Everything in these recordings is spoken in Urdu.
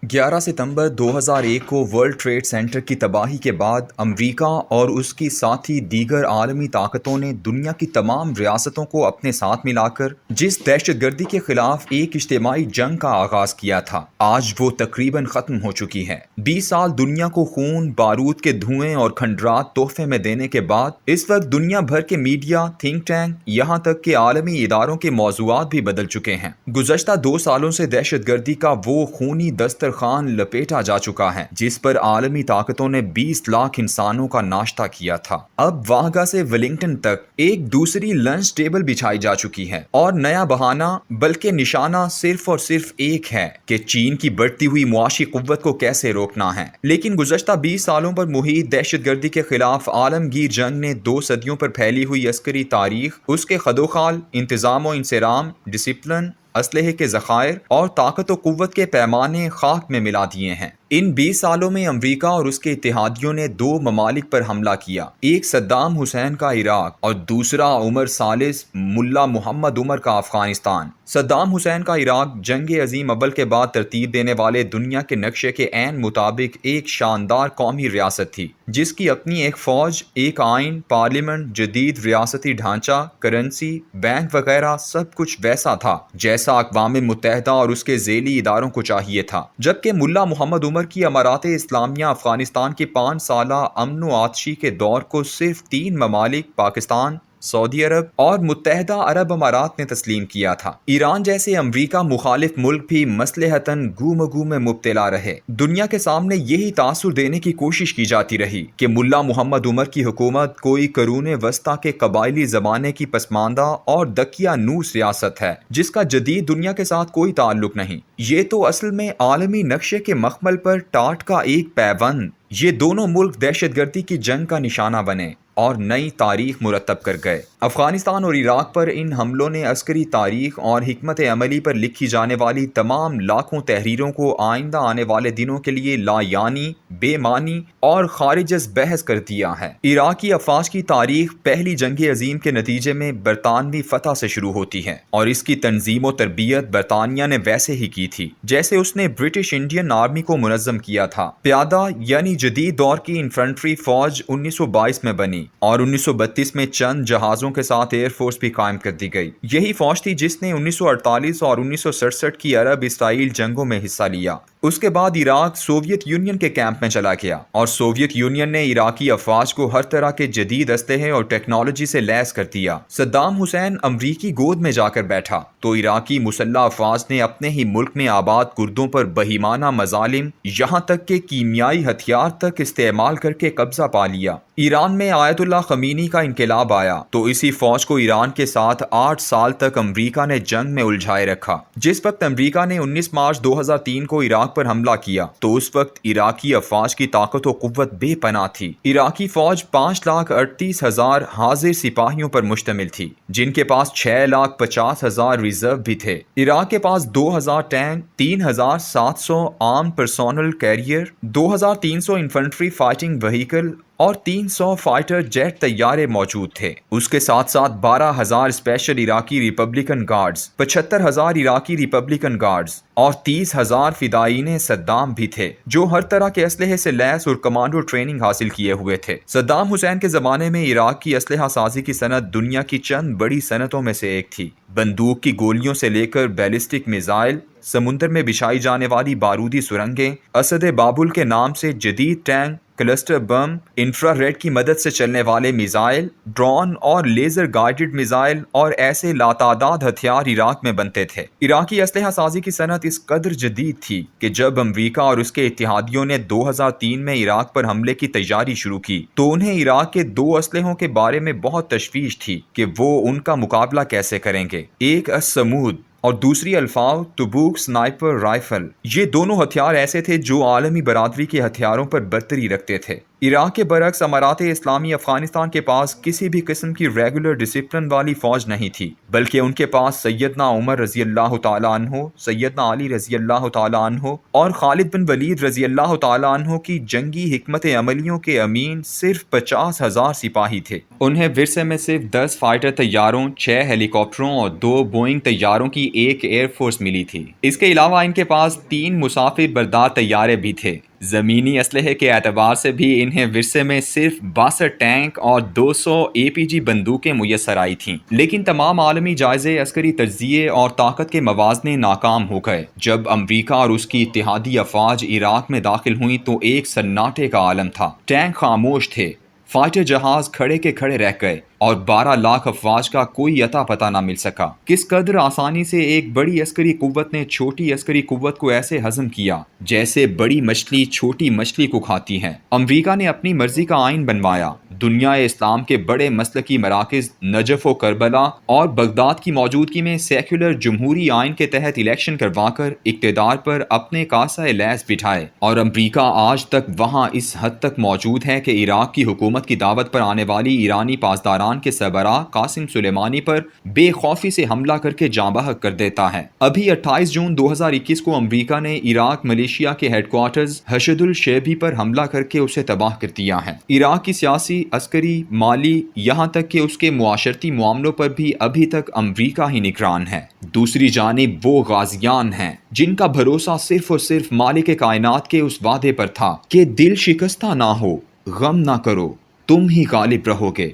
11 ستمبر 2001 کو ورلڈ ٹریڈ سینٹر کی تباہی کے بعد امریکہ اور اس کی ساتھی دیگر عالمی طاقتوں نے دنیا کی تمام ریاستوں کو اپنے ساتھ ملا کر جس دہشت گردی کے خلاف ایک اجتماعی جنگ کا آغاز کیا تھا، آج وہ تقریباً ختم ہو چکی ہے۔ 20 سال دنیا کو خون، بارود کے دھوئیں اور کھنڈرات تحفے میں دینے کے بعد اس وقت دنیا بھر کے میڈیا، تھنک ٹینک، یہاں تک کہ عالمی اداروں کے موضوعات بھی بدل چکے ہیں۔ گزشتہ 2 سالوں سے دہشت گردی کا وہ خونی دسترخوان لپیٹا جا چکا ہے جس پر عالمی طاقتوں نے 20 لاکھ انسانوں کا ناشتہ کیا تھا۔ اب واہگہ سے ولنگٹن تک ایک دوسری لنچ ٹیبل بچھائی جا چکی ہے، اور نیا بہانہ بلکہ نشانہ صرف اور صرف ایک ہے کہ چین کی بڑھتی ہوئی معاشی قوت کو کیسے روکنا ہے۔ لیکن گزشتہ 20 سالوں پر محیط دہشت گردی کے خلاف عالمگیر جنگ نے 2 صدیوں پر پھیلی ہوئی عسکری تاریخ، اس کے خدوخال، انتظام و انصرام، ڈسپلن، اسلحے کے ذخائر اور طاقت و قوت کے پیمانے خاک میں ملا دیے ہیں۔ ان 20 سالوں میں امریکہ اور اس کے اتحادیوں نے 2 ممالک پر حملہ کیا، ایک صدام حسین کا عراق اور دوسرا عمر ثالث ملا محمد عمر کا افغانستان۔ صدام حسین کا عراق جنگ عظیم اول کے بعد ترتیب دینے والے دنیا کے نقشے کے عین مطابق ایک شاندار قومی ریاست تھی جس کی اپنی ایک فوج، ایک آئین، پارلیمنٹ، جدید ریاستی ڈھانچہ، کرنسی، بینک وغیرہ سب کچھ ویسا تھا جیسا اقوام متحدہ اور اس کے ذیلی اداروں کو چاہیے تھا۔ جبکہ ملا محمد عمر کی امارات اسلامیہ افغانستان کے 5 سالہ امن و آتشی کے دور کو صرف 3 ممالک پاکستان، سعودی عرب اور متحدہ عرب امارات نے تسلیم کیا تھا۔ ایران جیسے امریکہ مخالف ملک بھی مصلحتاً گو مگو میں مبتلا رہے۔ دنیا کے سامنے یہی تاثر دینے کی کوشش کی جاتی رہی کہ ملا محمد عمر کی حکومت کوئی قرون وسطیٰ کے قبائلی زمانے کی پسماندہ اور دقیانوس ریاست ہے جس کا جدید دنیا کے ساتھ کوئی تعلق نہیں۔ یہ تو اصل میں عالمی نقشے کے مخمل پر ٹاٹ کا ایک پیوند۔ یہ دونوں ملک دہشت گردی کی جنگ کا نشانہ بنے اور نئی تاریخ مرتب کر گئے۔ افغانستان اور عراق پر ان حملوں نے عسکری تاریخ اور حکمت عملی پر لکھی جانے والی تمام لاکھوں تحریروں کو آئندہ آنے والے دنوں کے لیے لا یعنی، بے معنی اور خارج از بحث کر دیا ہے۔ عراقی افواج کی تاریخ پہلی جنگ عظیم کے نتیجے میں برطانوی فتح سے شروع ہوتی ہے، اور اس کی تنظیم و تربیت برطانیہ نے ویسے ہی کی تھی جیسے اس نے برٹش انڈین آرمی کو منظم کیا تھا۔ پیادہ یعنی جدید دور کی انفنٹری فوج 1922 میں بنی اور 1932 میں چند جہازوں کے ساتھ ایئر فورس بھی قائم کر دی گئی۔ یہی فوج تھی جس نے 1948 اور 1967 کی عرب اسرائیل جنگوں میں حصہ لیا۔ اس کے بعد عراق سوویت یونین کے کیمپ میں چلا گیا، اور سوویت یونین نے عراقی افواج کو ہر طرح کے جدید اسلحے اور ٹیکنالوجی سے لیس کر دیا۔ صدام حسین امریکی گود میں جا کر بیٹھا تو عراقی مسلح افواج نے اپنے ہی ملک میں آباد کردوں پر بہیمانہ مظالم، یہاں تک کہ کیمیائی ہتھیار تک استعمال کر کے قبضہ پا لیا۔ ایران میں آیت اللہ خمینی کا انقلاب آیا تو اسی فوج کو ایران کے ساتھ 8 سال تک امریکہ نے جنگ میں الجھائے رکھا۔ جس وقت امریکہ نے 19 مارچ 2003 کو عراق پر حملہ کیا تو اس وقت عراقی افواج کی طاقت و قوت بے پناہ تھی۔ عراقی فوج 5,38,000 حاضر سپاہیوں پر مشتمل تھی، جن کے پاس 6,50,000 ریزرو بھی تھے۔ عراق کے پاس 2,000 tank, 3,700 arm personnel carrier, 2,300 infantry fighting vehicle اور 300 فائٹر جیٹ طیارے موجود تھے۔ اس کے ساتھ ساتھ 12,000 اسپیشل عراقی ریپبلکن گارڈز، 75,000 عراقی ریپبلکن گارڈز اور 30,000 فدائین صدام بھی تھے جو ہر طرح کے اسلحے سے لیس اور کمانڈو ٹریننگ حاصل کیے ہوئے تھے۔ صدام حسین کے زمانے میں عراق کی اسلحہ سازی کی صنعت دنیا کی چند بڑی صنعتوں میں سے ایک تھی۔ بندوق کی گولیوں سے لے کر بیلسٹک میزائل، سمندر میں بچھائی جانے والی بارودی سرنگیں، اسد بابل کے نام سے جدید ٹینک، کلسٹر بم، انفرا ریڈ کی مدد سے چلنے والے میزائل، ڈرون اور لیزر گائیڈڈ میزائل اور ایسے لاتعداد ہتھیار عراق میں بنتے تھے۔ عراقی اسلحہ سازی کی صنعت اس قدر جدید تھی کہ جب امریکہ اور اس کے اتحادیوں نے 2003 میں عراق پر حملے کی تیاری شروع کی تو انہیں عراق کے 2 اسلحوں کے بارے میں بہت تشویش تھی کہ وہ ان کا مقابلہ کیسے کریں گے، ایک السمود اور دوسری الفاو تبوک سنائپر رائفل۔ یہ دونوں ہتھیار ایسے تھے جو عالمی برادری کے ہتھیاروں پر برتری رکھتے تھے۔ عراق کے برعکس امارات اسلامی افغانستان کے پاس کسی بھی قسم کی ریگولر ڈسپلن والی فوج نہیں تھی، بلکہ ان کے پاس سیدنا عمر رضی اللہ تعالیٰ عنہ، سیدنا علی رضی اللہ تعالیٰ عنہ اور خالد بن ولید رضی اللہ تعالیٰ عنہ کی جنگی حکمت عملیوں کے امین صرف 50,000 سپاہی تھے۔ انہیں ورثے میں صرف 10 فائٹر طیاروں، 6 ہیلی کاپٹروں اور 2 بوئنگ طیاروں کی ایک ایئر فورس ملی تھی۔ اس کے علاوہ ان کے پاس 3 مسافر بردار طیارے بھی تھے۔ زمینی اسلحے کے اعتبار سے بھی انہیں ورثے میں صرف 62 ٹینک اور 200 APG بندوقیں میسر آئی تھیں، لیکن تمام عالمی جائزے عسکری تجزیے اور طاقت کے موازنے ناکام ہو گئے۔ جب امریکہ اور اس کی اتحادی افواج عراق میں داخل ہوئیں تو ایک سناٹے کا عالم تھا۔ ٹینک خاموش تھے، فائٹر جہاز کھڑے کے کھڑے رہ گئے اور 12 لاکھ افواج کا کوئی عطا پتہ نہ مل سکا۔ کس قدر آسانی سے ایک بڑی عسکری قوت نے چھوٹی عسکری قوت کو ایسے ہضم کیا جیسے بڑی مچھلی چھوٹی مچھلی کو کھاتی ہے۔ امریکہ نے اپنی مرضی کا آئین بنوایا۔ دنیا اسلام کے بڑے مسلکی مراکز نجف و کربلا اور بغداد کی موجودگی میں سیکولر جمہوری آئین کے تحت الیکشن کروا کر اقتدار پر اپنے کاسہ لیس بٹھائے، اور امریکہ آج تک وہاں اس حد تک موجود ہے کہ عراق کی حکومت کی دعوت پر آنے والی ایرانی پاسداران کے سربراہ قاسم سلیمانی پر بے خوفی سے حملہ کر کے جاں بحق کر دیتا ہے۔ ابھی 28 جون 2021 کو امریکہ نے عراق ملیشیا کے ہیڈ کوارٹرز حشد الشیبی پر حملہ کر کے اسے تباہ کر دیا ہے۔ عراق کی سیاسی، عسکری، مالی، یہاں تک کہ اس کے معاشرتی معاملوں پر بھی ابھی تک امریکہ ہی نگران ہے۔ دوسری جانب وہ غازیان ہیں جن کا بھروسہ صرف اور صرف مالک کائنات کے اس وعدے پر تھا کہ دل شکستہ نہ ہو، غم نہ کرو، تم ہی غالب رہو گے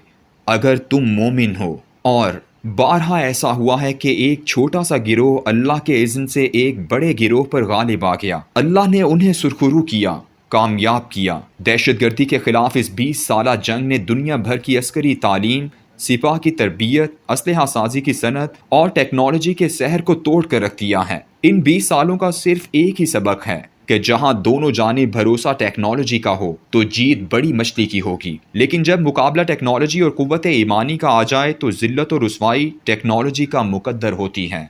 اگر تم مومن ہو۔ اور بارہا ایسا ہوا ہے کہ ایک چھوٹا سا گروہ اللہ کے اذن سے ایک بڑے گروہ پر غالب آ گیا۔ اللہ نے انہیں سرخرو کیا، کامیاب کیا۔ دہشت گردی کے خلاف اس 20 سالہ جنگ نے دنیا بھر کی عسکری تعلیم، سپاہ کی تربیت، اسلحہ سازی کی صنعت اور ٹیکنالوجی کے سحر کو توڑ کر رکھ دیا ہے۔ ان 20 سالوں کا صرف ایک ہی سبق ہے کہ جہاں دونوں جانب بھروسہ ٹیکنالوجی کا ہو تو جیت بڑی مچھلی کی ہوگی، لیکن جب مقابلہ ٹیکنالوجی اور قوت ایمانی کا آ جائے تو ذلت و رسوائی ٹیکنالوجی کا مقدر ہوتی ہے۔